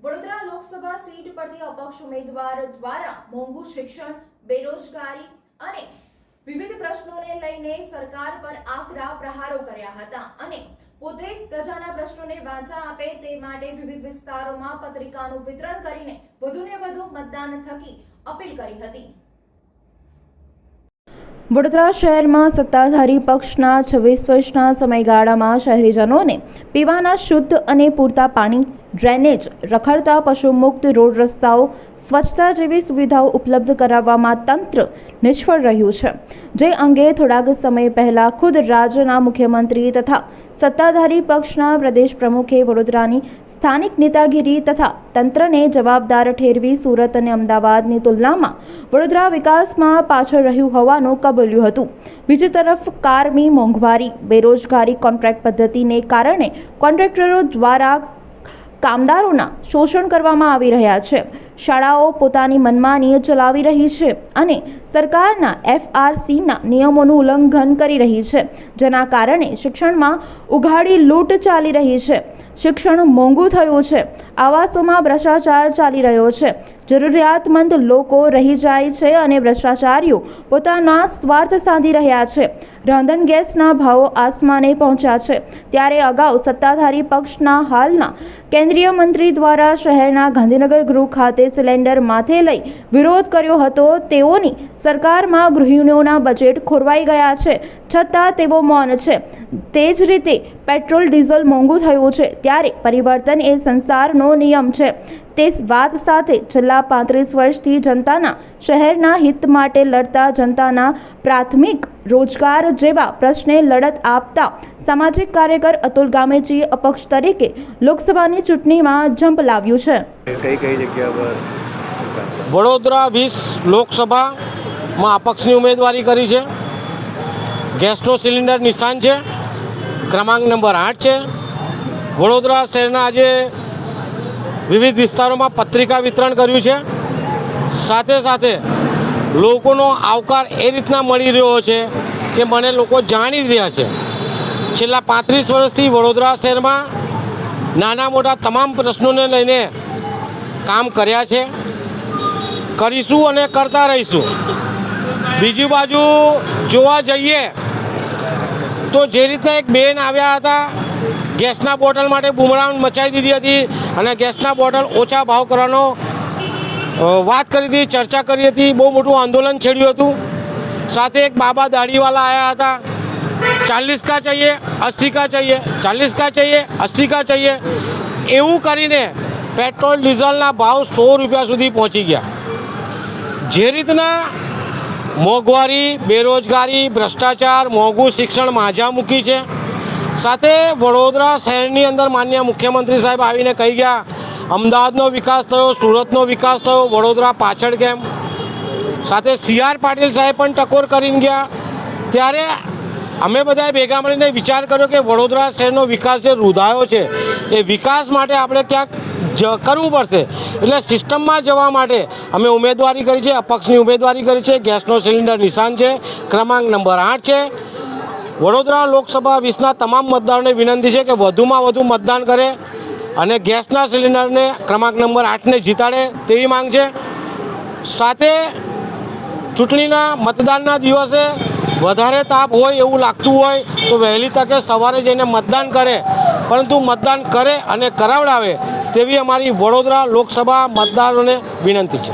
Vadodara Lok Sabha seat પરથી અપક્ષ ઉમેદવાર દ્વારા મોંઘું શિક્ષણ, બેરોજગારી અને વિવિધ પ્રશ્નોને લઈને સરકાર પર આકરા પ્રહારો કર્યા હતા અને પોતે પ્રજાના પ્રશ્નોને વાચા આપે તે માટે વિવિધ વિસ્તારોમાં પત્રિકાનું વિતરણ કરીને વધુને વધુ મતદાન થકી અપીલ કરી હતી। વડોદરા શહેરમાં સત્તાધારી પક્ષના 26 વર્ષના સમયગાળામાં શહેરીજનોને પીવાના શુદ્ધ અને પૂરતા પાણી, ડ્રેનેજ, રખડતા પશુમુક્ત રોડ રસ્તાઓ, સ્વચ્છતા જેવી સુવિધાઓ ઉપલબ્ધ કરાવવામાં તંત્ર નિષ્ફળ રહ્યું છે, જે અંગે થોડાક સમય પહેલા ખુદ રાજ્યના મુખ્યમંત્રી તથા સત્તાધારી પક્ષના પ્રદેશ પ્રમુખે વડોદરાની સ્થાનિક નેતાગીરી તથા તંત્રને જવાબદાર ઠેરવી સુરત અને અમદાવાદની તુલનામાં વડોદરા વિકાસમાં પાછળ રહ્યું હોવાનું કબૂલ્યું હતું। બીજી તરફ કારમી મોંઘવારી, બેરોજગારી, કોન્ટ્રાક્ટ પદ્ધતિને કારણે કોન્ટ્રાક્ટરો દ્વારા કામદારોના શોષણ કરવામાં આવી રહ્યા છે, શાળાઓ પોતાની મનમાની ચલાવી રહી છે અને સરકારના FRCના નિયમોનું ઉલ્લંઘન કરી રહી છે, જેના કારણે શિક્ષણમાં ઉઘાડી લૂંટ ચાલી રહી છે, શિક્ષણ મોંઘું થયું છે, આવાસોમાં ભ્રષ્ટાચાર ચાલી રહ્યો છે, જરૂરિયાતમંદ લોકો રહી જાય છે અને ભ્રષ્ટાચારીઓ પોતાના સ્વાર્થ સાધી રહ્યા છે, રાંધણ ગેસના ભાવો આસમાને પહોંચ્યા છે। ત્યારે અગાઉ સત્તાધારી પક્ષના હાલના કેન્દ્રીય મંત્રી દ્વારા શહેરના ગાંધીનગર ગૃહ ખાતે સિલિન્ડર માથે લઈ વિરોધ કર્યો હતો। તેઓની સરકારમાં ગૃહિણીઓના બજેટ ખોરવાઈ ગયા છે, છતાં તેઓ મૌન છે। તે જ રીતે પેટ્રોલ ડીઝલ મોંઘું થયું છે, ત્યારે પરિવર્તન એ સંસારનો નિયમ છે। તે વાત સાથે છેલ્લા 35 વર્ષથી જનતાના શહેરના હિત માટે લડતા, જનતાના પ્રાથમિક રોજગાર જેવા પ્રશ્ને લડત આપતા સામાજિક કાર્યકર અતુલ ગામેચી અપક્ષ તરીકે લોકસભાની ચૂંટણીમાં જંપ લાવ્યું છે। કઈ જગ્યા પર વડોદરા 20 લોકસભામાં અપક્ષની ઉમેદવારી કરી છે। ગેસનો સિલિન્ડર નિશાન છે, ક્રમાંક નંબર 8 છે। વડોદરા શહેરના આજે વિવિધ વિસ્તારોમાં પત્રિકા વિતરણ કર્યું છે। સાથે સાથે લોકોનો આવકાર એ રીતના મળી રહ્યો છે કે મને લોકો જાણી જ રહ્યા છે। છેલ્લા 35 વર્ષથી વડોદરા શહેરમાં નાના મોટા તમામ પ્રશ્નોને લઈને કામ કર્યા છે, કરીશું અને કરતા રહીશું। બીજી બાજુ જોવા જઈએ તો જે રીતના એક બેન આવ્યા હતા, ગેસના બોટલ માટે બૂમરાણ મચાવી દીધી હતી અને ગેસના બોટલ ઓછા ભાવ કરવાનો વાત કરી હતી, ચર્ચા કરી હતી, બહુ મોટું આંદોલન છેડ્યું હતું। સાથે એક બાબા દાઢીવાલા આવ્યા હતા, 40 का चाहिए, 80 का चाहिए, 40 का चाहिए, 80 का चाहिए, એવું કરીને પેટ્રોલ ડીઝલના ભાવ 100 રૂપિયા સુધી પહોંચી ગયા। જે રીતના મોંઘવારી, બેરોજગારી, ભ્રષ્ટાચાર, મોંઘું શિક્ષણ માજા મૂકી છે, સાથે વડોદરા શહેરની અંદર માનનીય મુખ્યમંત્રી સાહેબ આવીને કહી ગયા અમદાવાદનો વિકાસ થયો, સુરતનો વિકાસ થયો, વડોદરા પાછળ કેમ? સાથે CR પાટીલ સાહેબ પણ ટકોર કરીને ગયા। ત્યારે અમે બધાએ ભેગા મળીને વિચાર કર્યો કે વડોદરા શહેરનો વિકાસ જે રૂધાયો છે એ વિકાસ માટે આપણે ક્યાંક કરવું પડશે, એટલે સિસ્ટમમાં જવા માટે અમે ઉમેદવારી કરી છે, અપક્ષની ઉમેદવારી કરી છે। ગેસનો સિલિન્ડર નિશાન છે, ક્રમાંક નંબર 8 છે। વડોદરા લોકસભા 20ના તમામ મતદારોને વિનંતી છે કે વધુમાં વધુ મતદાન કરે અને ગેસના સિલિન્ડરને ક્રમાંક નંબર 8ને જીતાડે તેવી માંગ છે। સાથે ચૂંટણીના મતદાનના દિવસે વધારે તાપ હોય એવું લાગતું હોય તો વહેલી તકે સવારે જઈને મતદાન કરે, પરંતુ મતદાન કરે અને કરાવડાવે તેવી અમારી વડોદરા લોકસભા મતદારોને વિનંતી છે।